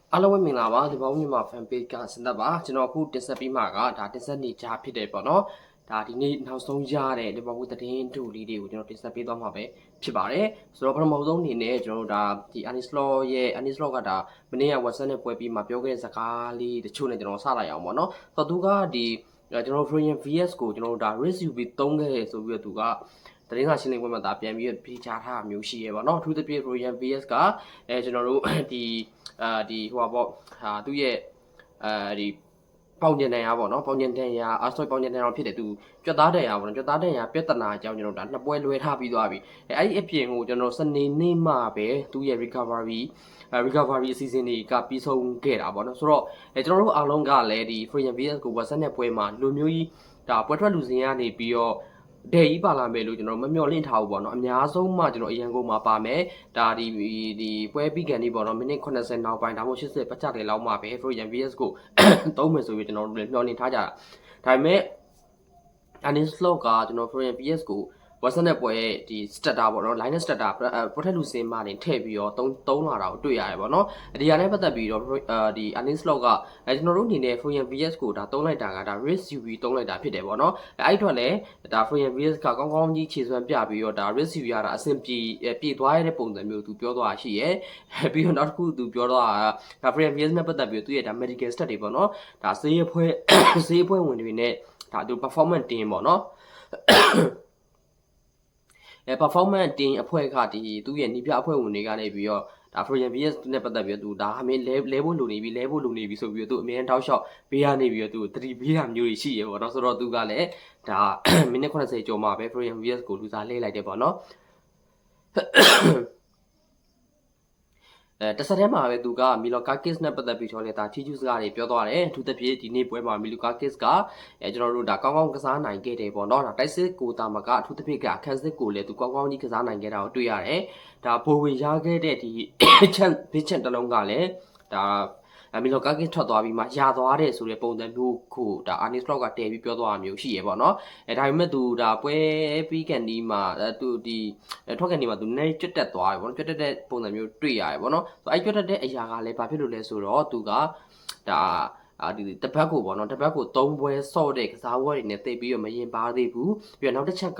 အားလုံးပဲမင်္ဂလာပါဒီပေါင်းမြန်မာ fan page ကစင်သက်ပါကျွန်တော်အခုတင်ဆက်ပြီးမှကဒါတင်ဆက်နေကြဖြစ်တယ်ပေါ့နော်ဒါဒီနေ့နောက်ဆုံးရတဲ့ဒီပေါင်းသတင်းတူလေးတွေကိုကျွန်တော်တင်ဆက်ပေးသွားမှာပဲဖြစ်ပါတယ်ဆိုတော့ပထမဆုံးအနေနဲ့ကျွန်တော်တို့ဒါဒီ Anislot ရဲ့ Anislot ကဒါမနေ့က WhatsApp နဲ့ပွဲပြီးမှပြောခဲ့တဲ့စကားလေးတချို့နဲ့ကျွန်တော်စလိုက်အောင်ပေါ့နော်ဆိုတော့သူကဒီကျွန်တော် Florian VS ကိုကျွန်တော်တို့ဒါ risk UV သုံးခဲ့တယ်ဆိုပြီးတော့သူကတရင်ကရှင်းလင်းပွဲမှာဒါပြန်ပြီးပြေချထားတာမျိုးရှိရပါတော့အထူးသဖြင့် Royal VS ကကျွန်တော်တို့ဒီဟိုပါပေါ့ဟာသူ့ရဲ့ဒီပေါင်ကျင်တန်ရပေါ့နော်ပေါင်ကျင်တန်ရပေါင်ကျင်တန်ရဖြစ်တယ်သူကြွက်သားတန်ရပေါ့နော်ကြွက်သားတန်ရပြဿနာအကြောင်းကျွန်တော်ဒါနှစ်ပွဲလွဲထားပြီးသွားပြီအဲ့ဒီအပြင်ကိုကျွန်တော်စနေနေ့မှပဲသူ့ရဲ့ recovery အစီအစဉ်တွေကပြီးဆုံးခဲ့တာပေါ့နော်ဆိုတော့ကျွန်တော်တို့အားလုံးကလည်းဒီ Free VS ကို WhatsApp နဲ့ပွဲမှာလူမျိုးကြီးဒါပွဲထွက်လူစင်ကနေပြီးတော့ဒေကြီးပါလာမယ်လို့ကျွန်တော်မမျှော်လင့်ထားဘူးပေါ့နော်အများဆုံးမှကျွန်တော်အရန်ကုန်မှာပါမယ်ဒါဒီပွဲပြီးကန်ဒီပေါ့နော်မိနစ်80နောက်ပိုင်းဒါမှမဟုတ်80ပတ်ချတယ်လောက်မှပဲ Free VS ကိုသုံးမယ်ဆိုပြီးကျွန်တော်တို့လည်းမျှော်လင့်ထားကြတာဒါပေမဲ့ Anislot ကကျွန်တော် Free VS ကို WhatsApp နဲ့ပွဲဒီ starter ပေါ့နော် line starter ပထက်လူစင်းမှနေထည့်ပြီးတော့သုံးလာတာကိုတွေ့ရတယ်ပေါ့နော်ဒီဟာနဲ့ပတ်သက်ပြီးတော့ဒီ Anislot ကကျွန်တော်တို့အနေနဲ့ Free VS ကိုဒါသုံးလိုက်တာကဒါ risk UV သုံးလိုက်တာဖြစ်တယ်ပေါ့နော်အဲ့အတွက်လည်းဒါ Free VS ကကောင်းကောင်းကြီးခြေစွမ်းပြပြီးတော့ဒါ risk UV ရတာအဆင်ပြေသွားရတဲ့ပုံစံမျိုးသူပြောသွားတာရှိရယ်ပြီးတော့နောက်တစ်ခုသူပြောသွားတာဒါ Free VS နဲ့ပတ်သက်ပြီးသူရဲ့ဒါ medical stat တွေပေါ့နော်ဒါဆေးအဖွဲ့ဝင်တွေနဲ့ဒါသူ performance တင်းပေါ့နော်performance တင်အဖွဲ့ကဒီသူ့ရဲ့နီးပြအဖွဲ့ဝင်တွေကနေပြီးတော့ဒါ Free VS နဲ့ပတ်သက်ပြီးတော့သူဒါမင်းလဲဖို့လိုနေပြီဆိုပြီးတော့သူအမြဲတမ်းတောက်လျှောက်ဘေးကနေပြီးတော့သူတတိပေးတာမျိုးတွေရှိရပေါ့နော်ဆိုတော့သူကလည်းဒါမိနစ်80ကျော်မှပဲ Free VS ကိုလူစားလှည့်လိုက်တယ်ပေါ့နော်တဆက်တည်းမှာပဲသူကမီလိုကာကစ်နဲ့ပတ်သက်ပြီးတော့လည်းဒါထီကျူးစကားတွေပြောသွားတယ်အထူးသဖြင့်ဒီနေ့ပွဲမှာမီလိုကာကစ်ကကျွန်တော်တို့ဒါကောင်းကောင်းကစားနိုင်ခဲ့တယ်ပေါ့နော်ဒါတိုက်စစ်ကိုတာမကအထူးသဖြင့်ကအခန်းစစ်ကိုလည်းသူကောင်းကောင်းကြီးကစားနိုင်ခဲ့တာကိုတွေ့ရတယ်ဒါဘိုဝင်ရခဲ့တဲ့ဒီချန်တလုံးကလည်းဒါမီလိုကာကစ်ထွက်သွားပြီးမှရသွားတယ်ဆိုတဲ့ပုံစံမျိုးကိုဒါအာနီစလော့ကတည်ပြီးပြောသွားတာမျိုးရှိရပေါ့နော်ဒါပေမဲ့သူဒါပွဲပြီးကန်ဒီမှာသူဒီထွက်ကန်ဒီမှာသူနေကျွတ်တက်သွားတယ်ပေါ့နော်ကျွတ်တက်တဲ့ပုံစံမျိုးတွေ့ရတယ်ပေါ့နော်အဲ့ကျွတ်တက်တဲ့အရာကလည်းဘာဖြစ်လို့လဲဆိုတော့သူကဒါဒီတပတ်ကိုပေါ့နော်တပတ်ကို3ပွဲစော့တဲ့ကစားပွဲတွေနဲ့တိတ်ပြီးတော့မရင်ပါသေးဘူးပြီးတော့နောက်တစ်ချက်က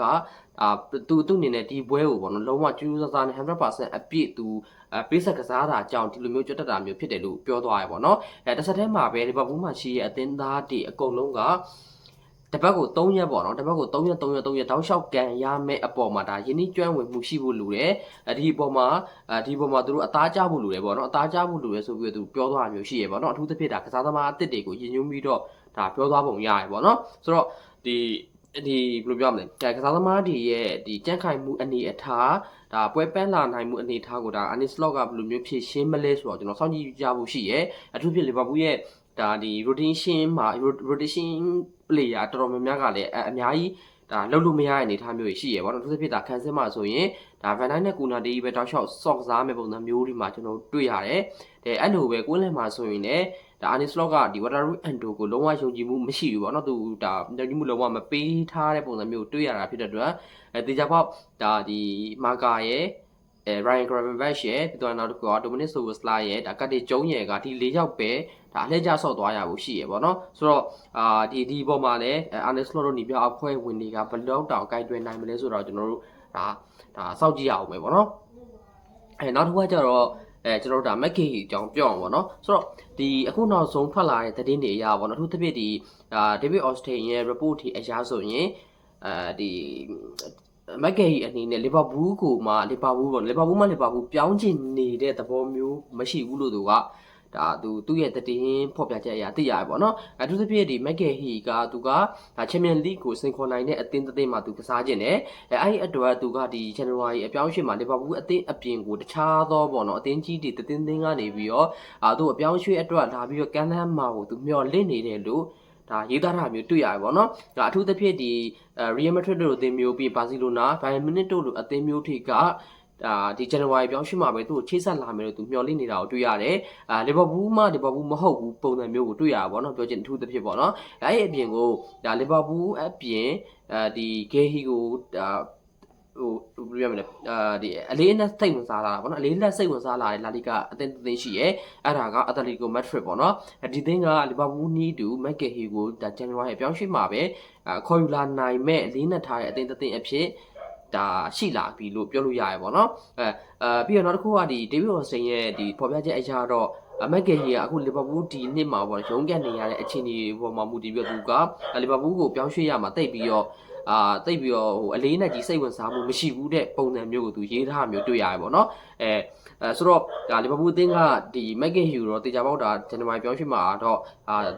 သူ့အနေနဲ့ဒီပွဲကိုပေါ့နော်လုံးဝကျူးစားစားနဲ့ 100% အပြည့်သူပေးဆက်ကစားတာအကြောင်းဒီလိုမျိုးကြွတ်တက်တာမျိုးဖြစ်တယ်လို့ပြောသွားရပေါ့နော်တစ်ဆက်တည်းမှာပဲလီဗာပူးမှာရှိတဲ့အသင်းသားတွေအကုန်လုံးကတပတ်ကို3ရက်ပေါ့နော်တပတ်ကို3ရက်တောက်လျှောက်ကန်ရမယ့်အပေါ်မှာဒါယင်းနှီးကျွမ်းဝင်မှုရှိဖို့လိုတယ်ဒီအပေါ်မှာသူတို့အသားကျဖို့လိုတယ်ပေါ့နော်အသားကျဖို့လိုတယ်ဆိုပြီးတော့သူပြောသွားတာမျိုးရှိရပေါ့နော်အထူးသဖြင့်ဒါကစားသမားအသစ်တွေကိုယဉ်ညွှန်းပြီးတော့ဒါပြောသွားပုံရရပေါ့နော်ဆိုတော့ဒီဘယ်လိုပြောမလဲကစားသမားတွေရဲ့ဒီကြန့်ခိုင်မှုအနေအထားဒါပွဲပန်းလာနိုင်မှုအနေအထားကိုဒါ Anislot ကဘယ်လိုမျိုးဖြည့်ရှင်းမလဲဆိုတော့ကျွန်တော်စောင့်ကြည့်ကြဖို့ရှိရဲအထူးဖြင့်လီဗာပူးရဲ့ဒါဒီ rotation မှာ rotation player တော်တော်များများကလည်းအများကြီးဒါလှုပ်လို့မရတဲ့အနေအထားမျိုးရှိရပေါ့နော်သူသဖြင့်ဒါခံစစ်မှာဆိုရင်ဒါဗန်တိုင်းနဲ့ကူနာတီပဲတောက်လျှောက်ဆော့ကစားမဲ့ပုံစံမျိုးတွေမှာကျွန်တော်တွေ့ရတယ်အဲ့လိုပဲကွင်းလယ်မှာဆိုရင်လည်းဒါ Anislot ကဒီ Wataru Endo ကိုလုံးဝယုံကြည်မှုမရှိဘူးပေါ့နော်သူဒါယုံကြည်မှုလုံးဝမပေးထားတဲ့ပုံစံမျိုးတွေ့ရတာဖြစ်တဲ့အတွက်တေချာပေါက်ဒါဒီမာကာရဲ့Ryan Gravenberch ရဲ့ပြီးတော့နောက်တစ်ခုက Dominic Szoboszlai ရဲ့ဒါကတ်တေကျုံးရယ်ကဒီ၄ယောက်ပဲဒါအလှည့်ကျဆော့သွားရဖို့ရှိရပေါ့နော်ဆိုတော့ဒီပေါ်မှာလည်း Anislot တို့ညီပြအဖွဲ့ဝင်တွေကဘယ်လောက်တောင်ကိုက်တွယ်နိုင်မလဲဆိုတော့ကျွန်တော်တို့ဒါစောင့်ကြည့်ရအောင်ပဲပေါ့နော်နောက်တစ်ခုကကျတော့ကျွန်တော်တို့ဒါ McGahey အကြောင်းပြောအောင်ပေါ့နော်ဆိုတော့ဒီအခုနောက်ဆုံးထွက်လာတဲ့သတင်းတွေအရပေါ့နော်အထူးသဖြင့်ဒီDavid Ornstein ရဲ့ report တွေအရဆိုရင်ဒီMcGahey အနေနဲ့လီဗာပူးကိုမှလီဗာပူးပြောင်းချင်နေတဲ့သဘောမျိုးမရှိဘူးလို့သူကဒါသူ့ရဲ့တည်င်းဖော်ပြချက်အရာသိရတယ်ပေါ့နော်အထူးသဖြင့်ဒီ McGahey ကသူကဒါ Champions League ကိုစင်ခေါ်နိုင်တဲ့အသင်းမှာသူကစားခြင်းတယ်အဲ့ဒီအတွက်သူကဒီ January အပြောင်းအရွှေ့မှာလီဗာပူးအသင်းအပြင်ကိုတခြားသောပေါ့နော်အသင်းကြီးတွေတင်းကနေပြီးတော့သူ့အပြောင်းအရွှေ့အတွက်လာပြီးတော့ကမ်းလှမ်းမှာကိုသူမျှော်လင့်နေတယ်လို့ဒါရေးသားတာမျိုးတွေ့ရတယ်ပေါ့နော်ဒါအထူးသဖြင့်ဒီ Real Madrid တို့အသင်းမျိုးပြီးဘာစီလိုနာ Bayern Munich တို့လိုအသင်းမျိုးထိကဒီ January ပြောင်းရွှေ့မှာပဲသူ့ကိုချိတ်ဆက်လာမယ်လို့သူမျှော်လင့်နေတာကိုတွေ့ရတယ်လီဗာပူးမဟုတ်ဘူးပုံစံမျိုးကိုတွေ့ရပါဘောနော်ပြောချင်အထူးသဖြင့်ပေါ့နော်အဲ့ဒီအပြင်ကိုဒါလီဗာပူးအပြင်ဒီ Gehi ကို ဘယ်လိုပြောမလဲဒီအလေးနဲ့စိတ်ဝင်စားလာတာပေါ့နော်အလေးနဲ့စိတ်ဝင်စားလာတဲ့လာလီဂါအသင်းရှိရဲ့အဲ့ဒါကအက်တလီကိုမက်ဒရစ်ပေါ့နော်ဒီသင်းကလီဗာပူးနီးတူမက်ကယ်ဟီကိုဒါဇန်နဝါရီအပြောင်းရွှေ့မှာပဲခေါ်ယူလာနိုင်မဲ့အလေးနဲ့ထားတဲ့အသင်းအဖြစ်ဒါရှိလာပြီလို့ပြောလို့ရရပေါ့နော်ပြီးတော့နောက်တစ်ခုကဒီဒေးဗစ်အော်စတင်ရဲ့ဒီဖော်ပြချက်အရာတော့မက်ကယ်ဟီကအခုလီဗာပူးဒီနှစ်မှာပေါ့ရုံးကန်နေရတဲ့အခြေအနေပေါ်မှာမူတည်ပြီးတော့သူကလီဗာပူးကိုပြောင်းရွှေ့ရမှာတိတ်ပြီးတော့တိတ်ပြီးတော့အလေးနဲ့ကြီးစိတ်ဝင်စားမှုမရှိဘူးတဲ့ပုံစံမျိုးကိုသူရေးထားမျိုးတွေ့ရတယ်ပေါ့နော်ဆိုတော့ဒါလီဗာပူးအသင်းကဒီမက်ကယ်ဟီကိုတော့တေချာပေါက်တာဇန်နဝါရီပြောင်းရွှေ့မှာတော့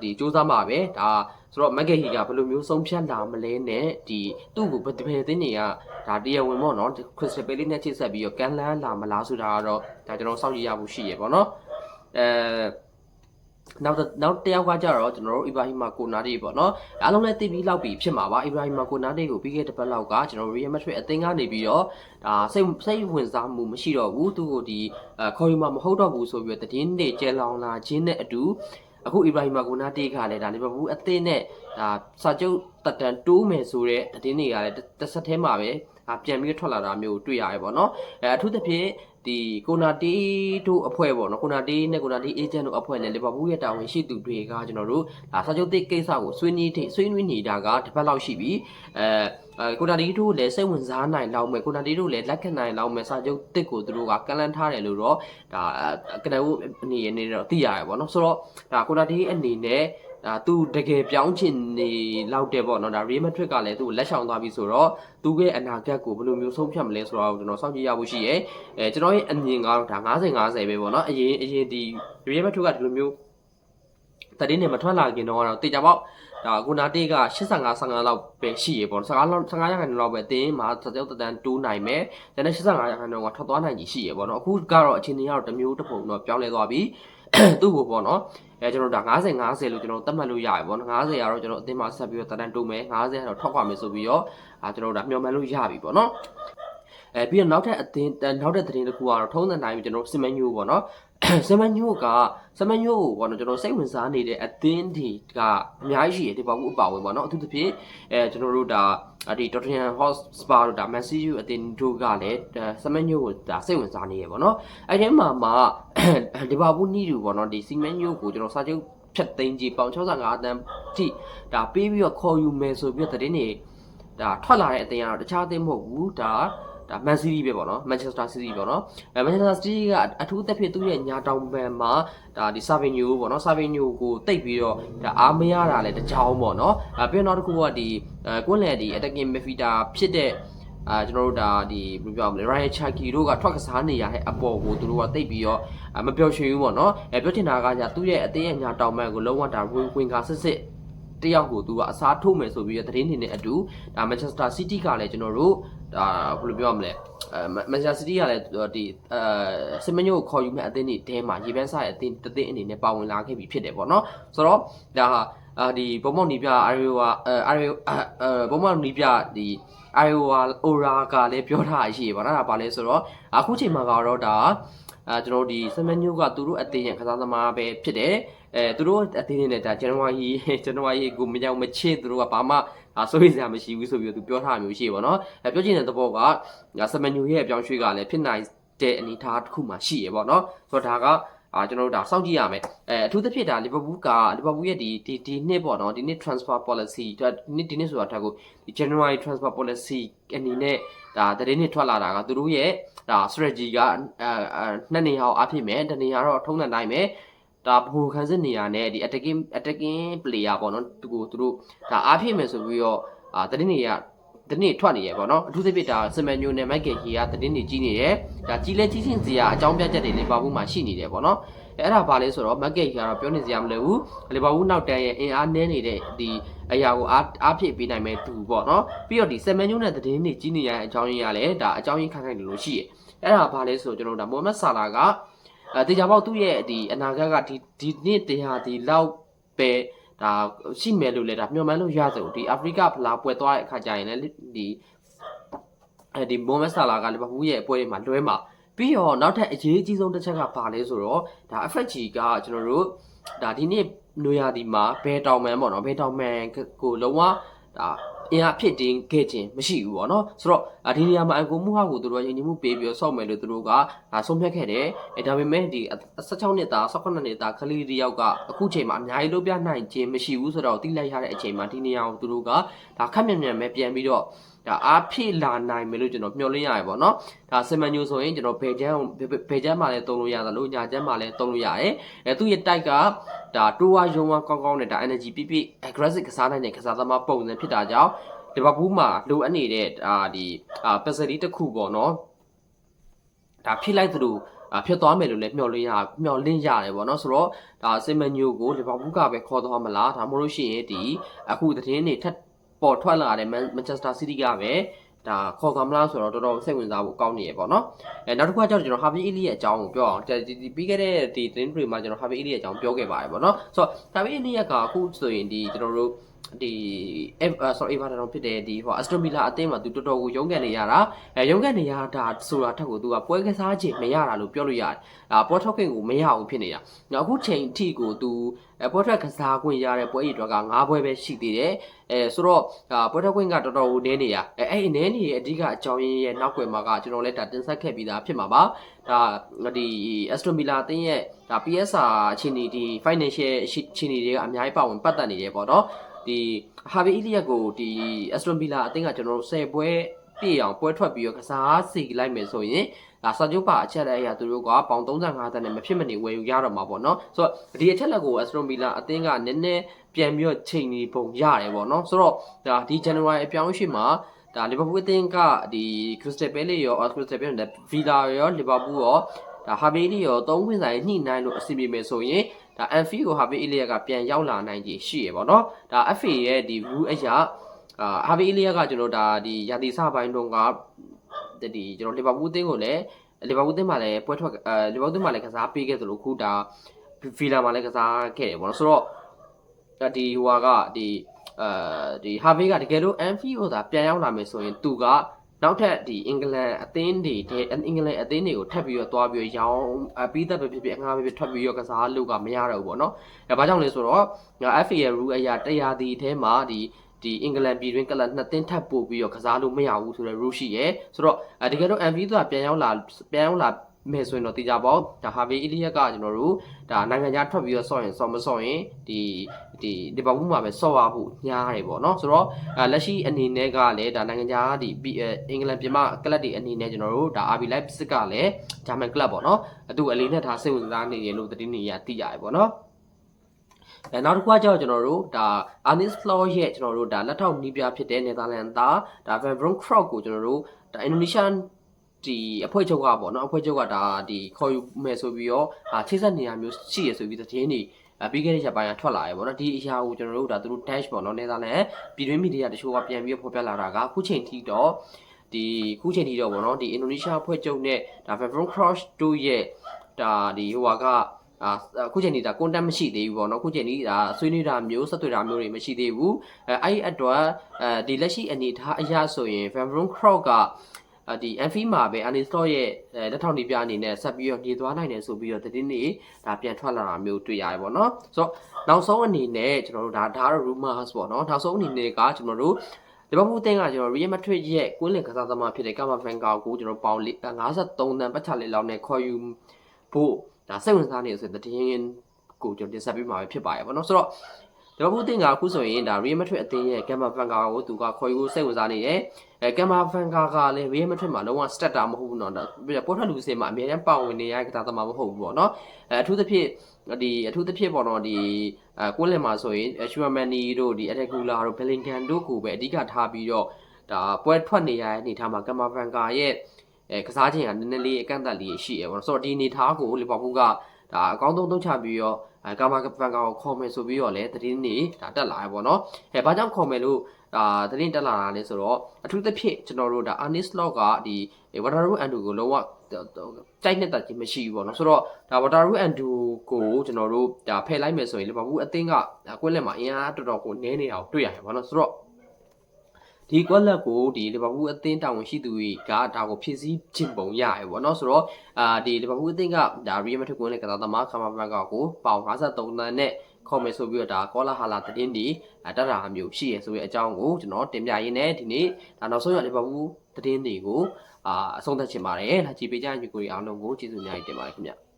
ဒီစူးစမ်းမှာပဲဒါဆိုတော့မက်ကယ်ဟီကဘယ်လိုမျိုးဆုံးဖြတ်လာမလဲနဲ့ဒီသူ့ကိုဘယ်အသင်းတွေကဒါတရားဝင်ပေါ့နော်ခရစ်စတယ်ပဲလေးနဲ့ချိတ်ဆက်ပြီးတော့ကန်လန်းလာမလားဆိုတာကတော့ဒါကျွန်တော်စောင့်ကြည့်ရဖို့ရှိရပေါ့နော်နောက်တစ်ယောက်ကကြတော့ကျွန်တော်တို့အီဘရာဟီမာကိုနာတီပေါ့နော်အားလုံးလည်းသိပြီးလောက်ပြီဖြစ်မှာပါအီဘရာဟီမာကိုနာတီကိုပြီးခဲ့တဲ့ပတ်လောက်ကကျွန်တော်ရီယယ်မက်ဒရစ်အသင်းကနေပြီးတော့ဒါစိတ်ဝင်စားမှုမရှိတော့ဘူးသူ့ကိုဒီခေါ်ယူမှာမဟုတ်တော့ဘူးဆိုပြီးတော့သတင်းတွေကျဲလောင်လာခြင်းနဲ့အတူအခုအီဘရာဟီမာကိုနာတီကလည်းဒါလီဗာပူးအသင်းနဲ့ဒါစာချုပ်တက်တန်တိုးမယ်ဆိုတဲ့သတင်းတွေကလည်းတစ်ဆက်တည်းမှာပဲပြန်ပြီးထွက်လာတာမျိုးတွေ့ရတယ်ပေါ့နော်အထူးသဖြင့်ဒီကိုနာတီတို့အဖွဲ့ပေါ့နော်ကိုနာတီနဲ့ကိုနာတီအေဂျင့်တို့အဖွဲ့နဲ့လီဗာပူးရဲ့တာဝန်ရှိသူတွေကကျွန်တော်တို့ဒါစာချုပ်သစ်ကိစ္စကိုဆွေးနွေးနေတာကတစ်ပတ်လောက်ရှိပြီကိုနာတီတို့လည်းစိတ်ဝင်စားနိုင်လောက်မဲ့ကိုနာတီတို့လည်းလက်ခံနိုင်လောက်မဲ့စာချုပ်သစ်ကိုသူတို့ကကန့်လန့်ထားတယ်လို့တော့ဒါကနဦးအနေနဲ့တော့သိရတယ်ပေါ့နော်ဆိုတော့ဒါကိုနာတီအနေနဲ့သူတကယ်ပြောင်းချင်နေလောက်တဲ့ပေါ့နော်ဒါရီမက်ဒရစ်ကလည်းသူ့ကိုလက်ဆောင်သွားပြီဆိုတော့သူရဲ့အနာဂတ်ကိုဘယ်လိုမျိုးဆုံးဖြတ်မလဲဆိုတော့ကျွန်တော်စောင့်ကြည့်ရဖို့ရှိရဲကျွန်တော်ရဲ့အမြင်ကတော့ဒါ50-50ပဲပေါ့နော်အရင်ဒီရီမက်ဒရစ်ကဒီလိုမျိုးသတင်းတွေမထွက်လာခင်တော့တေချာပေါက်ဒါကိုနာတေးက85-15လောက်ပဲရှိရပေါ့15ရာခိုင်နှုန်းလောက်ပဲတင်းမှာစကြောက်တန်တိုးနိုင်မယ်။ဒါနဲ့85ရာခိုင်နှုန်းကထွက်သွားနိုင်ကြီးရှိရပေါ့နော်။အခုကတော့အခြေအနေကတော့တစ်မျိုးတစ်ပုံတော့ပြောင်းလဲသွားပြီ။သူ့ကိုပေါ့နော်ကျွန်တော်ဒါ50-50လို့ကျွန်တော်သတ်မှတ်လို့ရရပေါ့နော်50ကတော့ကျွန်တော်အတင်းမှာဆက်ပြီးတော့တန်တိုးမယ်50ကတော့ထွက်ခွာမယ်ဆိုပြီးတော့ကျွန်တော်ဒါမျှော်မှန်းလို့ရပြီပေါ့နော်။ပြီးတော့နောက်ထပ်သတင်းတစ်ခုကတော့ထုံးစံတိုင်းကျွန်တော်စင်မညိုပေါ့နော်စမညိုကိုပေါ့နော်ကျွန်တော်စိတ်ဝင်စားနေတဲ့အသင်းတွေကအများကြီးရှိတယ်ဒီပေါ့ဘူးအပါဝင်ပေါ့နော်အထူးသဖြင့်ကျွန်တော်တို့ဒါဒီ Tottenham Hotspur တို့ဒါ Man City အသင်းတို့ကလည်းစမညိုကိုဒါစိတ်ဝင်စားနေရပေါ့နော်အဲ့ဒီမှာဒီပါဘူးနီးတူပေါ့နော်ဒီစီမန်ညိုကိုကျွန်တော်စာချုပ်ဖြတ်သိမ်းကြီးပေါင်65တန်းထိဒါပေးပြီးတော့ခေါ်ယူမယ်ဆိုပြီးတော့သတင်းတွေဒါထွက်လာတဲ့အသင်းကတော့တခြားအသင်းမဟုတ်ဘူးဒါမန်စီးတီးပဲပေါ့နော်မန်ချက်စတာစီးတီးပေါ့နော်မန်ချက်စတာစီးတီးကအထူးသဖြင့်သူ့ရဲ့ညာတောင်ပံမှာဒါဒီဆာဗီညိုပေါ့နော်ဆာဗီညိုကိုတိတ်ပြီးတော့ဒါအားမရတာလည်းတကြောင်ပေါ့နော်ပြီးတော့နောက်တစ်ခုကဒီကွန်းလေဒီ attacking midfielder ဖြစ်တဲ့ကျွန်တော်တို့ဒါဒီဘယ်လိုပြောမလဲ Ryan Cherky တို့ကထွက်ကစားနေရတဲ့အပေါ်ကိုသူတို့ကတိတ်ပြီးတော့မပျော်ရွှင်ဘူးပေါ့နော်ပြောချင်တာကညာသူ့ရဲ့အသေးရဲ့ညာတောင်ပံကိုလုံးဝဒါဝင်ကစစ်တယောက်ကိုသူကအစားထိုးမယ်ဆိုပြီးတော့သတင်းတွေနဲ့အတူဒါ Manchester City ကလည်းကျွန်တော်တို့ဒါဘယ်လိုပြောမလဲManchester City ကလည်းဒီစမညိုကိုခေါ်ယူမဲ့အသင်းတွေထဲမှာရေပန်းစားရဲ့အသင်းအနေနဲ့ပါဝင်လာခဲ့ပြီဖြစ်တယ်ပေါ့နော်ဆိုတော့ဒါဟာဒီဘုံမောက်နီပြဘုံမောက်နီပြဒီအိုရာကလည်းပြောထားရရှိရပါတော့ဒါပါလဲဆိုတော့အခုချိန်မှာကတော့ဒါကျွန်တော်ဒီစမညိုကသူတို့အသင်းရဲ့ကစားသမားပဲဖြစ်တယ်သူတို့အသင်းနဲ့ဒါဇန်နဝါရီကိုမရောက်မချစ်သူတို့ကဘာမှစိုးရိမ်စရာမရှိဘူးဆိုပြီးတော့သူပြောထားမျိုးရှိပါတော့ပြောချင်တဲ့သဘောကစမညိုရဲ့အပြောင်းရွှေ့ကလည်းဖြစ်နိုင်တဲ့အနေအထားတစ်ခုမှရှိရပေါ့နော်ဆိုတော့ဒါကကျွန်တော်တို့ဒါစောင့်ကြည့်ရမယ်အထူးသဖြင့်ဒါလီဗာပူးရဲ့ဒီနှစ်ပေါ့နော်ဒီနှစ် transfer policy ဒီနှစ်ဆိုတာထားကိုဒီ January transfer policy အနေနဲ့ဒါသတင်းတွေထွက်လာတာကသူတို့ရဲ့ဒါ strategy ကနှစ်နေရာအဖြစ်မဲ့တနေရာတော့ထုံးတဲ့တိုင်းပဲဒါဘူခန်းစစ်နေရာနဲ့ဒီ attacking player ပေါ့နော်သူတို့ဒါအားဖြစ်မယ်ဆိုပြီးတော့သတင်းတွေထွက်နေရပေါ့နော်အထူးသဖြင့်ဒါစမန်ညိုနဲ့မိုက်ကယ်ဟီကသတင်းတွေကြီးနေတယ်ဒါကြီးလဲကြီးချင်းစရာအကြောင်းပြချက်တွေလီဗာပူးမှာရှိနေတယ်ပေါ့နော်အဲ့ဒါဘာလဲဆိုတော့မိုက်ကယ်ဟီကတော့ပြောနေစရာမလိုဘူးလီဗာပူးနောက်တန်းရဲ့အင်အားနည်းနေတဲ့ဒီအရာကိုအားဖြည့်ပေးနိုင်မဲ့သူပေါ့နော်ပြီးတော့ဒီစမန်ညိုနဲ့သတင်းတွေကြီးနေရတဲ့အကြောင်းရင်းကလည်းဒါအကြောင်းရင်းခိုင်လို့ရှိရအဲ့ဒါဘာလဲဆိုတော့ကျွန်တော်ဒါမိုဟမက်ဆာလာကတေချာပေါက်သူ့ရဲ့ဒီအနာဂတ်ကဒီနှစ်တရားဒီလောက်ပဲဒါရှိမယ်လို့လည်းဒါမျှော်မှန်းလို့ရသလိုဒီအာဖရိကဖလားပွဲသွားတဲ့အခါကျရင်လည်းဒီမိုမက်ဆာလာကလီဗာပူးရဲ့အပွဲတွေမှာလွဲမှာပြီးတော့နောက်ထပ်အရေးအကြီးဆုံးတစ်ချက်ကဘာလဲဆိုတော့ဒါ FG ကကျွန်တော်တို့ဒါဒီနေ့နွေရာသီမှာဘဲတောင်မန်ပေါ့နော်ဘဲတောင်မန်ကိုလုံးဝဒါ အင်အားဖြစ်တင်ခဲ့ခြင်းမရှိဘူးပေါ့နော်ဆိုတော့ဒီနေရာမှာအကူမှုဟာကိုသူတို့ယဉ်ကျေးမှုပေးပြီးတော့စောက်မယ်လို့သူတို့ကဆုံးဖြတ်ခဲ့တယ်ဒါပေမဲ့ဒီ16နှစ်သား18နှစ်သားကလေးတယောက်ကအခုချိန်မှာအများကြီးလုပ်ပြနိုင်ခြင်းမရှိဘူးဆိုတော့တိလိုက်ရတဲ့အချိန်မှာဒီနေရာကိုသူတို့ကဒါခက်မြန်မြန်ပဲပြန်ပြီးတော့ဒါအားဖြည့်လာနိုင်မယ်လို့ကျွန်တော်မျှော်လင့်ရတယ်ပေါ့နော်ဒါစင်မန်ညိုဆိုရင်ကျွန်တော်ဘယ်ချမ်းမှာလည်းတုံးလို့ရတယ်လို့ညာချမ်းမှာလည်းတုံးလို့ရတယ်သူ့ရဲ့တိုက်ကဒါတိုးဝါရုံဝါကောင်းကောင်းနဲ့ဒါ energy ပြည့် aggressive ကစားနိုင်တဲ့ကစားသမားပုံစံဖြစ်တာကြောင့်ဒီဘက်ဘူးမှာလိုအပ်နေတဲ့ဒီfacility တစ်ခုပေါ့နော်ဒါဖြစ်လိုက်သလိုဖြစ်သွားမယ်လို့လည်းမျှော်လင့်ရတယ်ပေါ့နော်ဆိုတော့ဒါစင်မန်ညိုကိုလီဗာပူးကပဲခေါ်သွားမလားဒါမှမဟုတ်ရှင်ဒီအခုသတင်းတွေထပ်ပေါ်ထွက်လာတဲ့ Manchester City ကပဲဒါခေါ်သွားမလားဆိုတော့တော်တော်စိတ်ဝင်စားဖို့ကောင်းနေရပေါ့နော်နောက်တစ်ခုကကျတော့ကျွန်တော် Harvey Elliott ရဲ့အကြောင်းကိုပြောအောင်ဒီပြီးခဲ့တဲ့ဒီသတင်းတွေမှာကျွန်တော် Harvey Elliott ရဲ့အကြောင်းပြောခဲ့ပါတယ်ပေါ့နော်ဆိုတော့ Harvey Elliott ကအခုဆိုရင်ဒီကျွန်တော်တို့ဒီEverton ဖြစ်တဲ့ဒီAston Villa အသင်းမှာသူတော်တော်ကိုရုန်းကန်နေရတာရုန်းကန်နေရတာဆိုတာထက်ကိုသူကပွဲကစားခြင်းမရတာလို့ပြောလို့ရတယ်ပွဲထောက်ခွင့်ကိုမရဘူးဖြစ်နေတာနောက်အခုချိန်အထိကိုသူပွဲထွက်ကစားခွင့်ရတဲ့ပွဲရည်အတွက်က9ပွဲပဲရှိသေးတယ်ဆိုတော့ပွဲထောက်ခွင့်ကတော်တော်ကိုနည်းနေရအဲ့နည်းနေရဲ့အဓိကအကြောင်းရင်းရဲ့နောက်ွယ်မှာကကျွန်တော်လည်းဒါတင်ဆက်ခဲ့ပြီးသားဖြစ်မှာပါဒါဒီ Aston Villa အသင်းရဲ့ဒါ PSR အခြေအနေဒီ financial အခြေအနေတွေကအများကြီးပါဝင်ပတ်သက်နေတယ်ပေါ့နော်ဒီ Harvey Elliott ကိုဒီ Aston Villa အသင်းကကျွန်တော်တို့10ပွဲပြည့်အောင်ပွဲထွက်ပြီးတော့ကစားစီလိုက်မယ်ဆိုရင်ဒါစာချုပ်ပါအချက်လက်အရာသူတို့ကပေါင်35တန်းနဲ့မဖြစ်မနေဝယ်ယူရတော့မှာပေါ့နော်ဆိုတော့ဒီအချက်လက်ကို Aston Villa အသင်းကနည်းနည်းပြန်ပြီးတော့ချိန်နေပုံရတယ်ပေါ့နော်ဆိုတော့ဒါဒီ January အပြောင်းအရွှေ့မှာဒါလီဗာပူးအသင်းကဒီ Crystal Palace ရော Crystal Palace နဲ့ Villa ရောလီဗာပူးရောဒါ Harvey Elliott ရော3ခွင့်ဆိုင်ညှိနှိုင်းလို့အဆင်ပြေမယ်ဆိုရင်ဒါ Anfield ကို Harvey Elliott ကပြန်ရောက်လာနိုင်ခြေရှိရပေါ့နော်ဒါ FA ရဲ့ဒီ rule အရာ Harvey Elliott ကကျွန်တော်ဒါဒီရာသီစပိုင်းတုန်းကဒီကျွန်တော်လီဗာပူးအသင်းကိုလည်းလီဗာပူးအသင်းမှာလည်းပွဲထွက်လီဗာပူးအသင်းမှာလည်းကစားပေးခဲ့သလိုခုဒါ Villa မှာလည်းကစားခဲ့တယ်ပေါ့နော်ဆိုတော့ဒီဟိုကဒီ Harvey ကတကယ်လို့ Anfield ကိုသာပြန်ရောက်လာမယ်ဆိုရင်သူကနောက်ထပ်ဒီအင်္ဂလန်အသင်းတွေကိုထပ်ပြီးတော့တွားပြီးရောင်းပြီးသက်ပဲဖြစ်ဖြစ်အငှားပဲဖြစ်ထွက်ပြီးတော့ကစားလို့ကမရတော့ဘူးပေါ့နော်။ဘာကြောင့်လဲဆိုတော့ FA ရဲ့ rule အရာတရားဒီအဲမှာဒီအင်္ဂလန်ပြည်တွင်းကလပ်2သင်းထပ်ပို့ပြီးတော့ကစားလို့မရဘူးဆိုတော့ rule ရှိရဲဆိုတော့တကယ်တော့ Anfield ကပြန်ရောက်လာမယ်ဆိုရင်တော့တေချာပေါ့ဒါ Harvey Elliott ကကျွန်တော်တို့ဒါနိုင်ငံခြားထွက်ပြီးတော့ဆော့မဆော့ရင်ဒီလီဗာပူးမှာပဲဆော့ရဖို့ညားတယ်ပေါ့နော်ဆိုတော့လက်ရှိအနေနဲ့ကလည်းဒါနိုင်ငံခြားဒီအင်္ဂလန်ပြည်မှာကလပ်တွေအနေနဲ့ကျွန်တော်တို့ဒါ RB Leipzig ကလည်းဂျာမန်ကလပ်ပေါ့နော်သူအလေးနဲ့ထားစိတ်ဝင်စားနေရလို့သတင်းတွေရသိရတယ်ပေါ့နော်နောက်တစ်ခုကကြောင့်ကျွန်တော်တို့ဒါ Arne Slot ရဲ့ကျွန်တော်တို့ဒါလက်ထောက်နီးပြဖြစ်တဲ့နယ်သာလန်သားဒါ Van Bronckhorst ကိုကျွန်တော်တို့ဒါ Indonesian ဒီအဖွဲ့ချုပ်ကပေါ့နော်အဖွဲ့ချုပ်ကဒါဒီခေါ်ယူမယ်ဆိုပြီးတော့ချိတ်ဆက်နေရမျိုးရှိရဆိုပြီးသတင်းတွေပြီးခဲ့တဲ့ရက်ပိုင်းကထွက်လာရပေါ့နော်ဒီအရာကိုကျွန်တော်တို့ဒါသူတို့ dash ပေါ့နော်နယ်သာလန်ပြည်တွင်းမီဒီယာတချို့ကပြန်ပြီးဖော်ပြလာတာကခုချိန်ထိတော့ပေါ့နော်ဒီအင်ဒိုနီးရှားအဖွဲ့ချုပ်နဲ့ဒါ Van Bronckhorst တို့ရဲ့ဒါဒီဟိုကအခုချိန်ဒီဒါ contact မရှိသေးဘူးပေါ့နော်အခုချိန်ဒီဒါဆွေးနွေးတာမျိုးဆက်သွယ်တာမျိုးတွေမရှိသေးဘူးအဲ့ဒီအတွက်ဒီလက်ရှိအနေထားအရာဆိုရင် Van Bronckhorst ကဒီ Anfield မှာပဲ Arne Slot ရဲ့လက်ထောက်နေပြအနေနဲ့ဆက်ပြီးတော့နေသွားနိုင်တယ်ဆိုပြီးတော့သတင်းတွေဒါပြန်ထွက်လာတာမျိုးတွေ့ရတယ်ပေါ့နော်ဆိုတော့နောက်ဆုံးအနေနဲ့ကျွန်တော်တို့ဒါတော့ rumors ပေါ့နော်နောက်ဆုံးအနေနဲ့ကကျွန်တော်တို့လီဗာပူးအသင်းကကျွန်တော် Real Madrid ရဲ့ကွင်းလင်ကစားသမားဖြစ်တဲ့ Camavinga ကိုကျွန်တော်ပေါင်53တန်ပတ်ချလေးလောက်နဲ့ခေါ်ယူဖို့ဒါစိတ်ဝင်စားနေဆိုတဲ့သတင်းကိုကျွန်တော်တင်ဆက်ပေးမှာပဲဖြစ်ပါရဲ့ပေါ့နော်ဆိုတော့လီဗာပူးအသင်းကအခုဆိုရင်ဒါ Real Madrid အသင်းရဲ့ Camavinga ကိုသူကခေါ်ယူစိတ်ဝင်စားနေတယ်Camavinga ကလည်း Real Madrid မှာလုံးဝ starter မဟုတ်ဘူးနော်ပေါ်ထွက်လူစင်မှာအများနဲ့ပါဝင်နေရတဲ့ကစားသမားမဟုတ်ဘူးပေါ့နော်အထူးသဖြင့်ပေါ့နော်ဒီကွင်းလင်မှာဆိုရင် Tchouaméni တို့ဒီ Adegola တို့ Bellingham တို့ကိုပဲအဓိကထားပြီးတော့ဒါပွဲထွက်နေရတဲ့အနေထားမှာ Camavinga ရဲ့ကစားခြင်းကနည်းနည်းလေးအကန့်အသတ်လေးရှိရပေါ့နော်ဆိုတော့ဒီအနေထားကိုလီဗာပူးကဒါအကောင်းဆုံးသုံးချပြီးတော့Camavinga ကိုခေါ်မယ်ဆိုပြီးတော့လည်းသတင်းတွေဒါတက်လာရပေါ့နော်ဘာကြောင့်ခေါ်မယ်လို့သတင်းတက်လာတာလဲဆိုတော့အထူးသဖြင့်ကျွန်တော်တို့ဒါ Arne Slot ကဒီ Wataru Endo ကိုလုံးဝတိုက်နှစ်သက်ခြင်းမရှိဘူးပေါ့နော်ဆိုတော့ဒါ Wataru Endo ကိုကျွန်တော်တို့ဒါဖယ်လိုက်မယ်ဆိုရင်လီဗာပူးအသင်းကကွင်းလယ်မှာအင်အားတော်တော်ကိုနည်းနေတာကိုတွေ့ရတယ်ပေါ့နော်ဆိုတော့ ဒီကွက်လက်ကိုဒီလီဗာပူးအသင်းတာဝန်ရှိသူတွေကဒါကိုဖြည့်ဆည်းခြင်းပုံရရပေါ့နော်ဆိုတော့ဒီလီဗာပူးအသင်းကဒါရီယယ်မက်ဒရစ်ကိုလည်းကစားသမားကာမာဘန်ကာကိုပေါင်53တန်းနဲ့ခေါ်မယ်ဆိုပြီးတော့ဒါကောလာဟာလာသတင်းတွေတက်တာမျိုးရှိရဆိုတဲ့အကြောင်းကိုကျွန်တော်တင်ပြရင်းနဲ့ဒီနေ့ဒါနောက်ဆုံးရလီဗာပူးသတင်းတွေကိုအဆုံးသတ်ချင်ပါတယ်။ဒါကြည်ပေးကြတဲ့ညီကိုတွေအားလုံးကိုကျေးဇူးအများကြီးတင်ပါတယ်ခင်ဗျ။